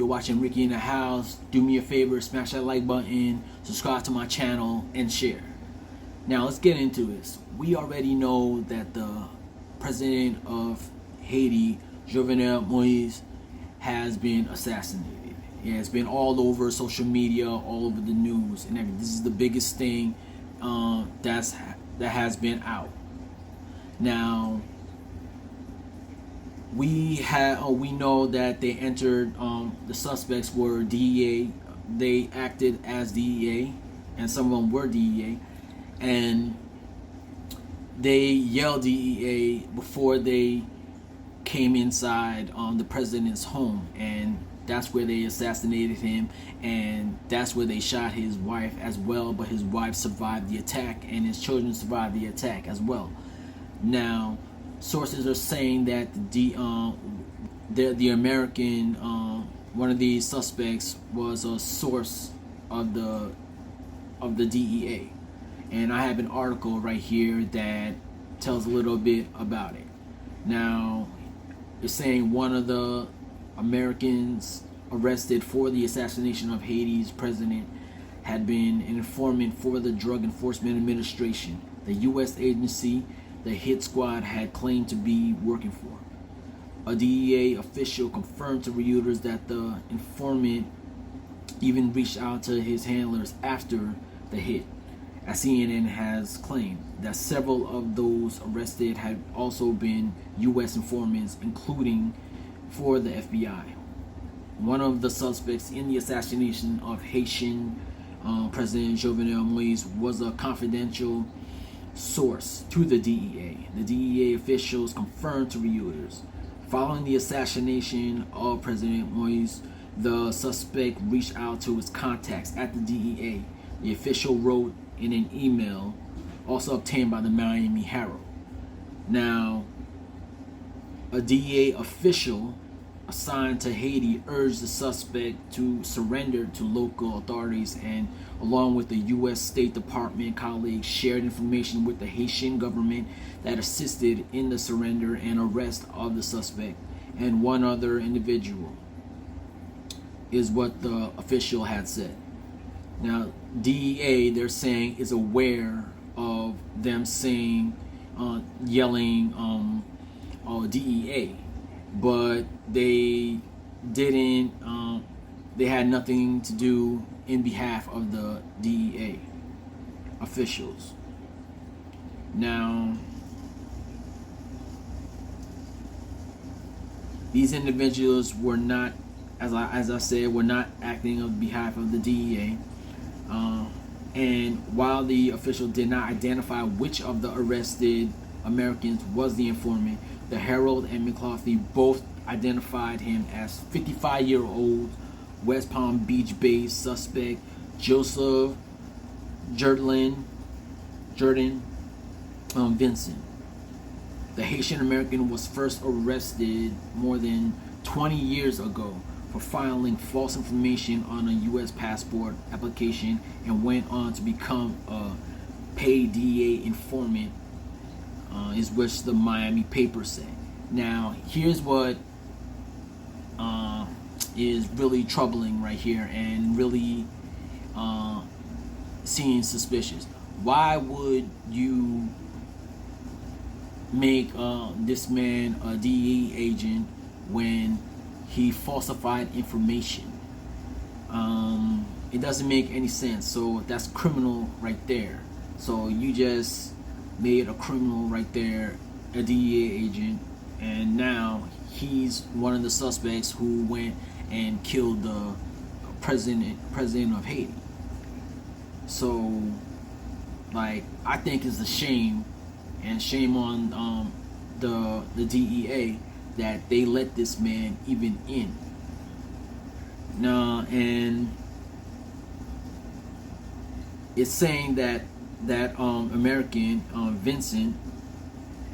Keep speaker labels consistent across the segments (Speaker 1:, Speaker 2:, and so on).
Speaker 1: you're watching Ricky in the House, do me a favor, smash that like button, subscribe to my channel, and share. Now let's get into this. We already know that the president of Haiti, Jovenel Moise, has been assassinated. Yeah, it's been all over social media, all over the news, and everything. This is the biggest thing that has been out. Now, we know that they entered. The suspects were DEA. They acted as DEA, and some of them were DEA, and they yelled DEA before they came inside the president's home, and that's where they assassinated him, and that's where they shot his wife as well. But his wife survived the attack, and his children survived the attack as well. Now, sources are saying that the American one of these suspects was a source of the DEA, and I have an article right here that tells a little bit about it. Now, it's saying one of the Americans arrested for the assassination of Haiti's president had been an informant for the Drug Enforcement Administration, the U.S. agency the hit squad had claimed to be working for. A DEA official confirmed to Reuters that the informant even reached out to his handlers after the hit, as CNN has claimed that several of those arrested had also been U.S. informants, including for the FBI. One of the suspects in the assassination of Haitian President Jovenel Moise was a confidential source to the DEA. The DEA officials confirmed to Reuters. Following the assassination of President Moise, the suspect reached out to his contacts at the DEA. The official wrote in an email, also obtained by the Miami Herald. Now, a DEA official assigned to Haiti urged the suspect to surrender to local authorities, and along with the U.S. State Department colleagues, shared information with the Haitian government that assisted in the surrender and arrest of the suspect and one other individual, is what the official had said. Now, DEA, they're saying, is aware of them saying, yelling DEA, but they didn't, they had nothing to do in behalf of the DEA officials. Now, these individuals were not, as I said, were not acting on behalf of the DEA. And while the official did not identify which of the arrested Americans was the informant, the Herald and McCarthy both identified him as 55-year-old West Palm Beach-based suspect Joseph Jordan Vincent. The Haitian American was first arrested more than 20 years ago for filing false information on a U.S. passport application, and went on to become a paid DEA informant, is which the Miami paper said. Now, here's what is really troubling right here, and really seems suspicious. Why would you make this man a DEA agent when he falsified information? It doesn't make any sense. So that's criminal right there. So you just made a criminal right there a DEA agent, and now he's one of the suspects who went and killed the president of Haiti. So, like, I think it's a shame, and shame on the DEA that they let this man even in. Now, and it's saying that American Vincent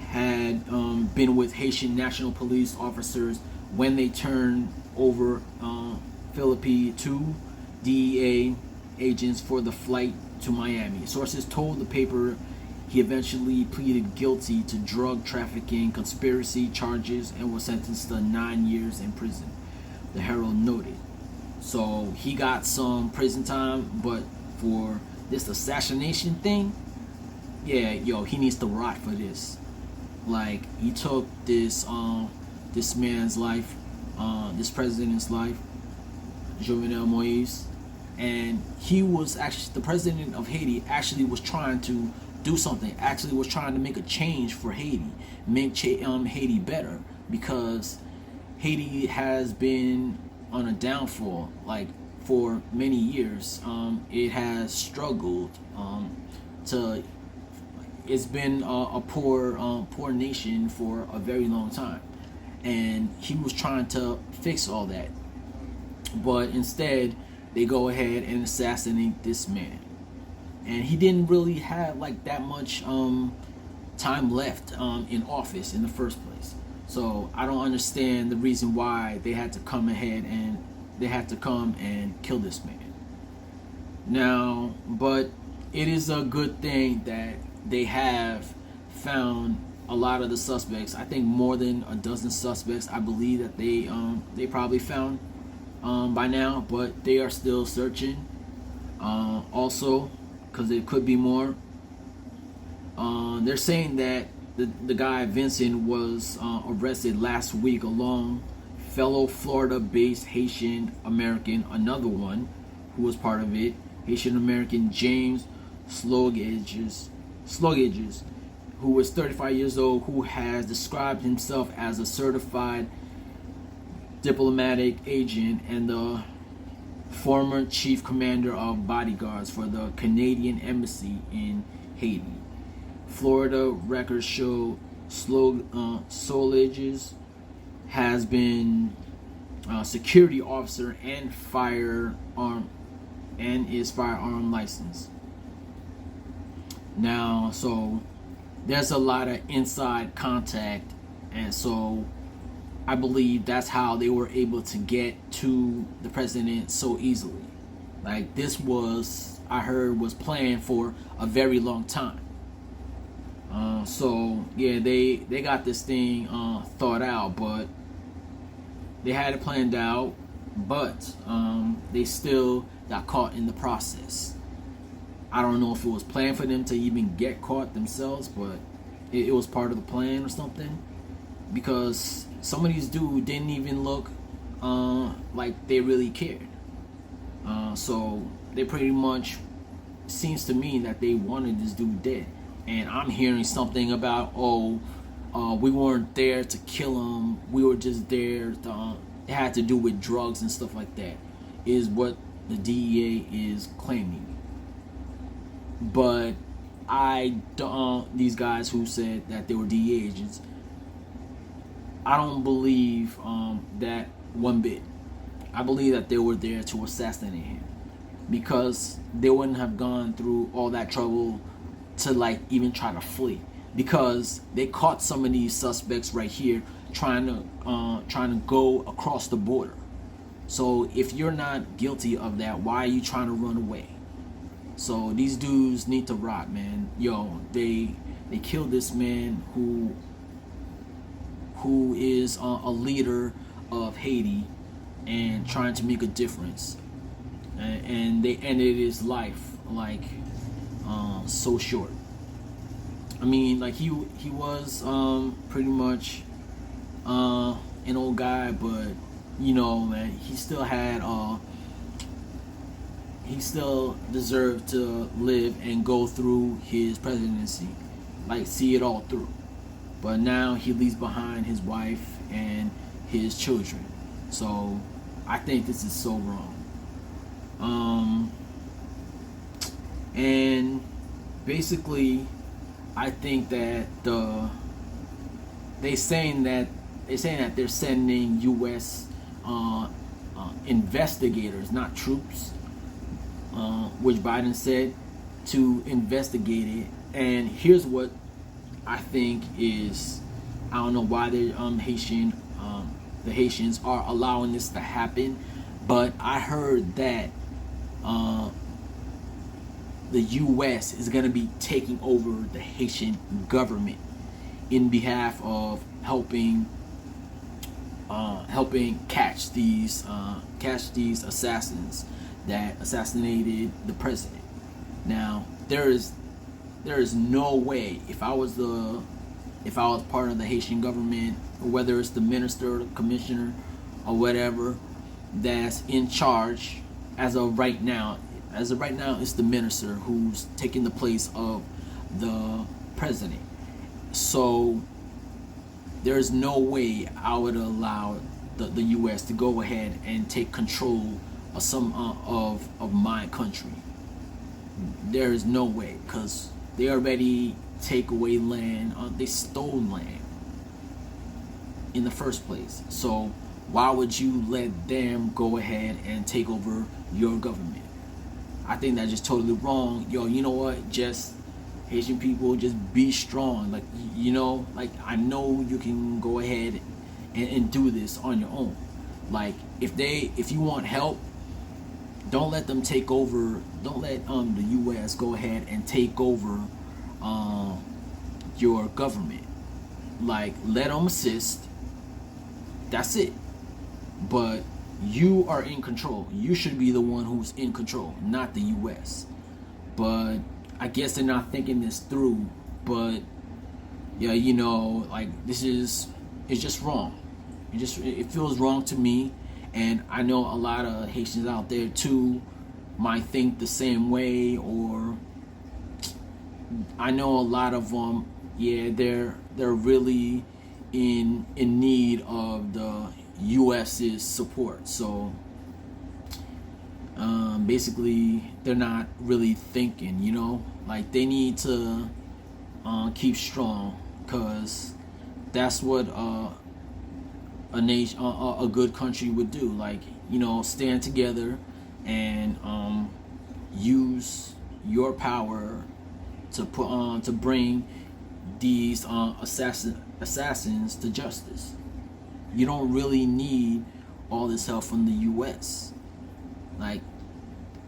Speaker 1: had been with Haitian National Police officers when they turned over Philippe to DEA agents for the flight to Miami. Sources told the paper he eventually pleaded guilty to drug trafficking conspiracy charges and was sentenced to 9 years in prison, the Herald noted. So he got some prison time, but for this assassination thing, yeah, yo, he needs to rot for this. Like, he took this man's life, this president's life, Jovenel Moise, and he was actually the president of Haiti. Actually, was trying to do something. Actually, was trying to make a change for Haiti, make Haiti better, because Haiti has been on a downfall, like, for many years. It has struggled to. It's been a poor nation for a very long time, and he was trying to fix all that. But instead, they go ahead and assassinate this man, and he didn't really have like that much time left in office in the first place. So I don't understand the reason why they had to come ahead and they had to come and kill this man. Now, but it is a good thing that they have found a lot of the suspects. I think more than a dozen suspects. I believe that they probably found by now, but they are still searching. Also, because there could be more. They're saying that the guy Vincent was arrested last week along fellow Florida-based Haitian American, another one who was part of it, Haitian American James Slogages, who was 35 years old, who has described himself as a certified diplomatic agent and the former chief commander of bodyguards for the Canadian embassy in Haiti. Florida records show Soliges has been a security officer and is firearm licensed. Now, so there's a lot of inside contact, and so I believe that's how they were able to get to the president so easily. Like, this was, I heard, was planned for a very long time. So yeah, they got this thing thought out, but they had it planned out, but they still got caught in the process. I don't know if it was planned for them to even get caught themselves, but it was part of the plan or something, because some of these dudes didn't even look like they really cared. So they pretty much, seems to me that they wanted this dude dead. And I'm hearing something about, we weren't there to kill him, we were just there to, it had to do with drugs and stuff like that, is what the DEA is claiming. But I don't, these guys who said that they were DEA agents, I don't believe that one bit. I believe that they were there to assassinate him, because they wouldn't have gone through all that trouble to like even try to flee, because they caught some of these suspects right here trying to go across the border. So if you're not guilty of that, why are you trying to run away? So these dudes need to rot, man. Yo, they killed this man who is a leader of Haiti and trying to make a difference, and they ended his life like so short. I mean, like, he was pretty much an old guy, but you know, man, he still had he still deserved to live and go through his presidency, like, see it all through. But now he leaves behind his wife and his children. So I think this is so wrong. And basically, I think that they're saying that they're sending U.S. Investigators, not troops, which Biden said, to investigate it. And here's what I think is, I don't know why the Haitians are allowing this to happen, but I heard that the U.S. is going to be taking over the Haitian government in behalf of helping helping catch these assassins that assassinated the president. Now there is no way, if I was part of the Haitian government, or whether it's the minister or the commissioner or whatever that's in charge as of right now. As of right now, it's the minister who's taking the place of the president. So there's no way I would allow the U.S. to go ahead and take control of some of my country. There is no way, because they already take away land. They stole land in the first place. So why would you let them go ahead and take over your government? I think that's just totally wrong. Yo, you know what? Just Haitian people, just be strong. Like, like, I know you can go ahead and do this on your own. Like, if you want help, don't let them take over. Don't let the U.S. go ahead and take over your government. Like, let them assist. That's it. But you are in control. You should be the one who's in control, not the U.S. But I guess they're not thinking this through. But yeah, like, it's just wrong. It feels wrong to me, and I know a lot of Haitians out there too might think the same way. Or I know a lot of them, yeah, they're really in need of the U.S.'s support. So basically, they're not really thinking, like, they need to keep strong, because that's what a nation, a good country would do. Like, stand together and use your power to bring these assassins to justice. You don't really need all this help from the U.S. Like,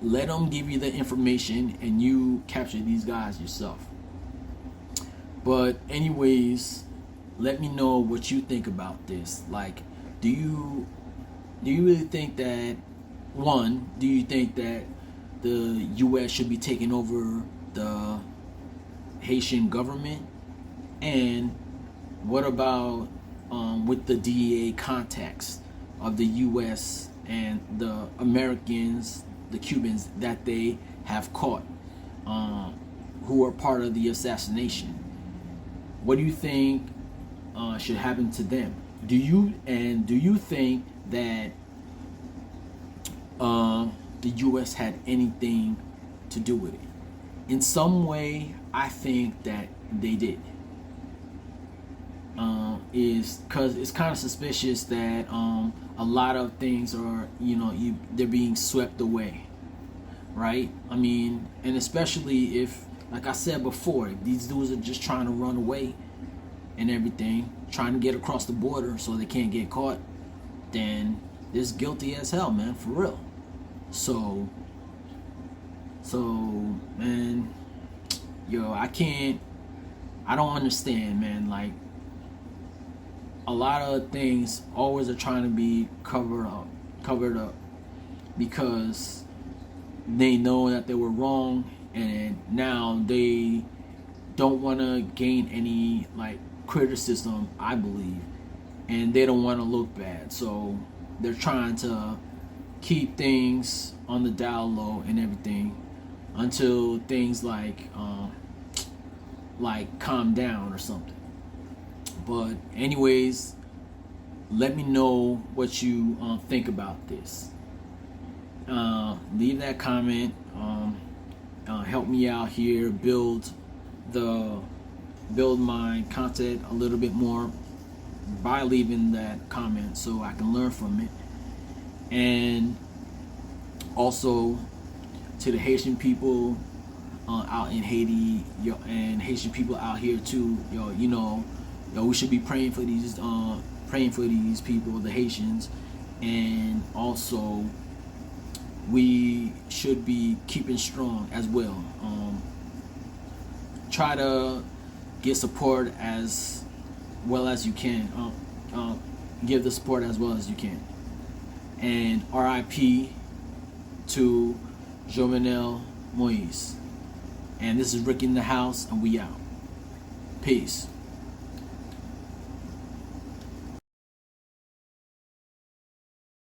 Speaker 1: let them give you the information and you capture these guys yourself. But anyways, let me know what you think about this. Like, do you really think that, do you think that the U.S. should be taking over the Haitian government? And what about with the DEA contacts of the U.S. and the Americans, the Cubans that they have caught, who are part of the assassination? What do you think should happen to them? Do you think that the U.S. had anything to do with it? In some way, I think that they did. Is because it's kind of suspicious that a lot of things are, they're being swept away, right? I mean, and especially if, like I said before, if these dudes are just trying to run away and everything, trying to get across the border so they can't get caught, then it's guilty as hell, man, for real. So man, I don't understand, man. Like, a lot of things always are trying to be covered up because they know that they were wrong, and now they don't want to gain any, like, criticism, I believe, and they don't want to look bad, so they're trying to keep things on the down low and everything until things like calm down or something. But anyways, let me know what you think about this. Leave that comment. Help me out here build my content a little bit more by leaving that comment so I can learn from it. And also to the Haitian people out in Haiti, and Haitian people out here too, we should be praying for these people, the Haitians, and also we should be keeping strong as well. Try to get support as well as you can. give the support as well as you can. And RIP to Jovenel Moise. And this is Rick in the house, and we out. Peace.